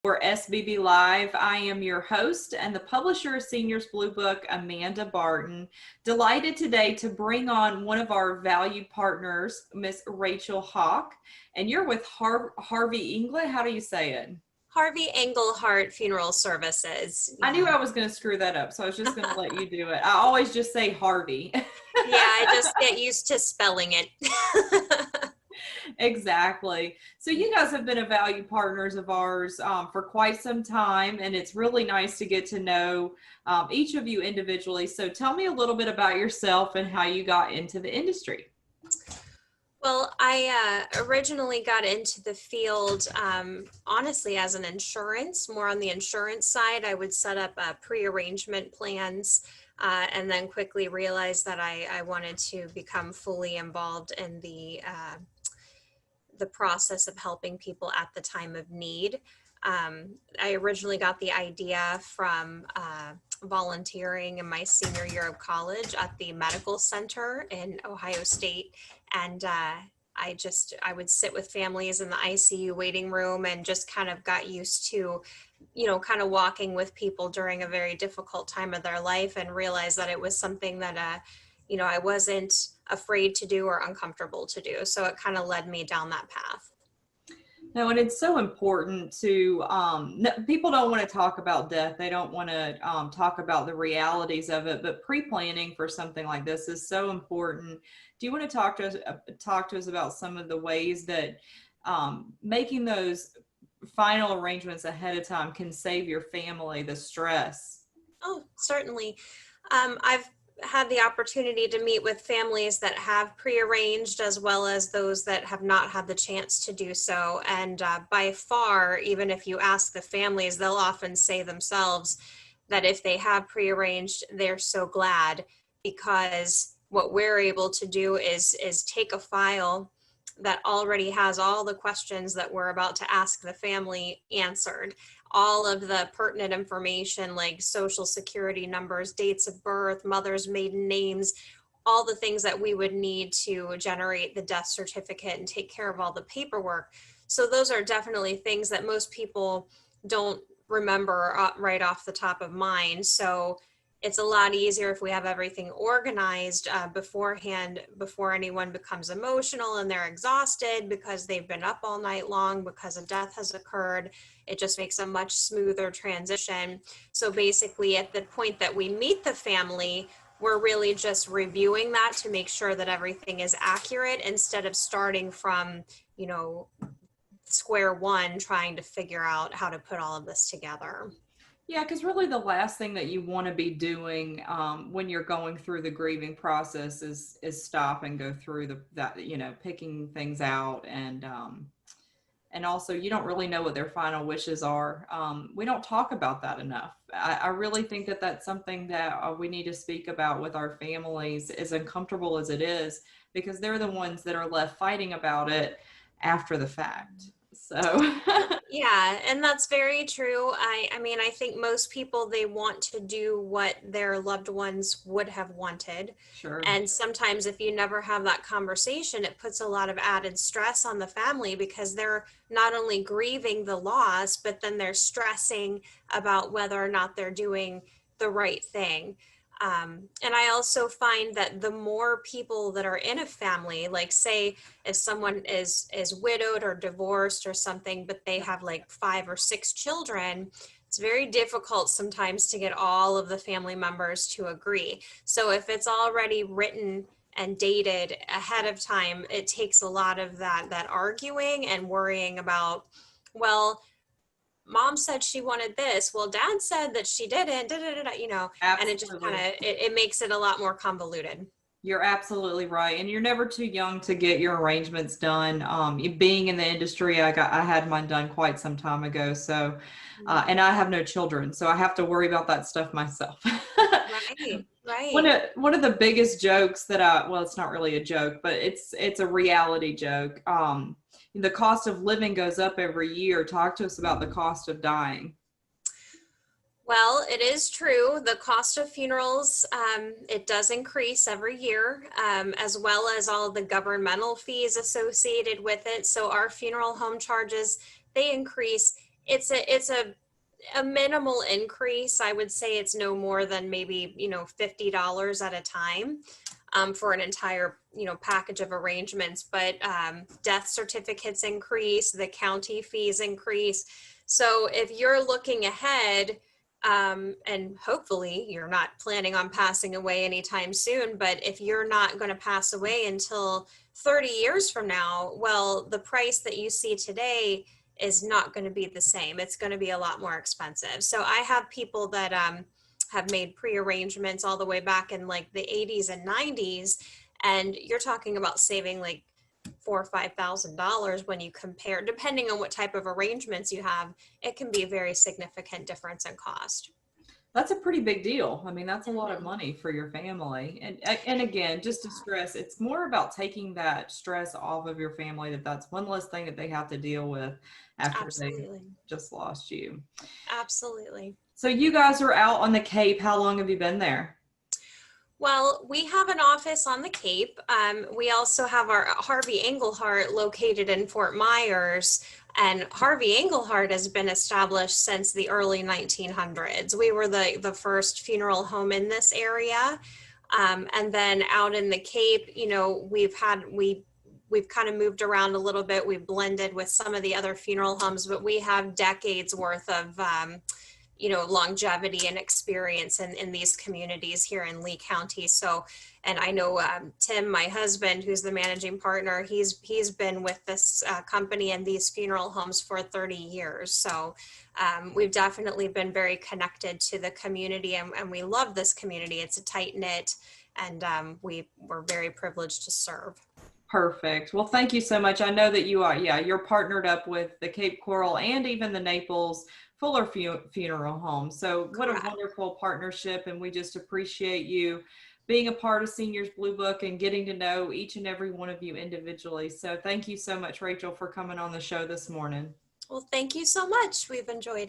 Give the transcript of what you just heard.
for SBB Live. I am your host and the publisher of Seniors Blue Book, Amanda Barton. Delighted today to bring on one of our valued partners, Miss Rachel Hauck. And you're with Harvey Engelhardt. How do you say it? Harvey Engelhardt Funeral Services. I knew I was going to screw that up, so I was just going to let you do it. I always just say Harvey. Yeah, I just get used to spelling it. Exactly. So you guys have been a valued partners of ours for quite some time, and it's really nice to get to know each of you individually. So tell me a little bit about yourself and how you got into the industry. Well, I originally got into the field, honestly, as an insurance, more on the insurance side. I would set up pre-arrangement plans and then quickly realized that I wanted to become fully involved in the process of helping people at the time of need. I originally got the idea from volunteering in my senior year of college at the medical center in Ohio State. And I would sit with families in the ICU waiting room and just kind of got used to, kind of walking with people during a very difficult time of their life, and realized that it was something that, I wasn't afraid to do or uncomfortable to do. So it kind of led me down that path. No, and it's so important to, people don't want to talk about death. They don't want to talk about the realities of it, but pre-planning for something like this is so important. Do you want to talk to us about some of the ways that making those final arrangements ahead of time can save your family the stress? Oh, certainly. I've had the opportunity to meet with families that have prearranged, as well as those that have not had the chance to do so. And by far, even if you ask the families, they'll often say themselves that if they have prearranged, they're so glad, because what we're able to do is take a file that already has all the questions that we're about to ask the family answered. All of the pertinent information like social security numbers, dates of birth, mother's maiden names, all the things that we would need to generate the death certificate and take care of all the paperwork. So those are definitely things that most people don't remember right off the top of mind. So it's a lot easier if we have everything organized beforehand, before anyone becomes emotional and they're exhausted because they've been up all night long because a death has occurred. It just makes a much smoother transition. So basically, at the point that we meet the family, we're really just reviewing that to make sure that everything is accurate, instead of starting from, square one, trying to figure out how to put all of this together. Yeah, because really the last thing that you want to be doing when you're going through the grieving process is stop and go through picking things out, and also you don't really know what their final wishes are. We don't talk about that enough. I really think that that's something that we need to speak about with our families, as uncomfortable as it is, because they're the ones that are left fighting about it after the fact. So yeah, and that's very true. I mean, I think most people, they want to do what their loved ones would have wanted. Sure. And sometimes if you never have that conversation, it puts a lot of added stress on the family, because they're not only grieving the loss, but then they're stressing about whether or not they're doing the right thing. And I also find that the more people that are in a family, like say if someone is widowed or divorced or something, but they have like 5 or 6 children, it's very difficult sometimes to get all of the family members to agree. So if it's already written and dated ahead of time, it takes a lot of that arguing and worrying about, well, mom said she wanted this. Well, dad said that she didn't, Absolutely. and it just kind of, it makes it a lot more convoluted. You're absolutely right. And you're never too young to get your arrangements done. Being in the industry, I had mine done quite some time ago. So, and I have no children, so I have to worry about that stuff myself. Right. One of the biggest jokes that well, it's not really a joke, but it's a reality joke. The cost of living goes up every year. Talk to us about the cost of dying. Well, it is true. The cost of funerals, it does increase every year, as well as all of the governmental fees associated with it. So our funeral home charges, they increase it's a minimal increase. I would say it's no more than maybe, $50 at a time, for an entire, package of arrangements. But death certificates increase, the county fees increase. So if you're looking ahead, and hopefully you're not planning on passing away anytime soon, but if you're not going to pass away until 30 years from now, well, the price that you see today is not going to be the same. It's going to be a lot more expensive. So I have people that have made pre-arrangements all the way back in like the 80s and 90s, and you're talking about saving like $4,000 or $5,000 when you compare, depending on what type of arrangements you have. It can be a very significant difference in cost. That's a pretty big deal. I mean, that's a lot of money for your family. And again, just to stress, it's more about taking that stress off of your family, that's one less thing that they have to deal with after Absolutely. they just lost you. Absolutely. So you guys are out on the Cape. How long have you been there? Well, we have an office on the Cape. We also have our Harvey Engelhardt located in Fort Myers. And Harvey Engelhardt has been established since the early 1900s. We were the first funeral home in this area. And then out in the Cape, we've kind of moved around a little bit. We've blended with some of the other funeral homes, but we have decades worth of longevity and experience in these communities here in Lee County. So, and I know Tim, my husband, who's the managing partner, he's been with this company and these funeral homes for 30 years. So we've definitely been very connected to the community, and we love this community. It's a tight knit, and we're very privileged to serve. Perfect. Well, thank you so much. I know that you're partnered up with the Cape Coral and even the Naples Fuller Funeral Home. So what a wonderful partnership. And we just appreciate you being a part of Seniors Blue Book and getting to know each and every one of you individually. So thank you so much, Rachel, for coming on the show this morning. Well, thank you so much. We've enjoyed it.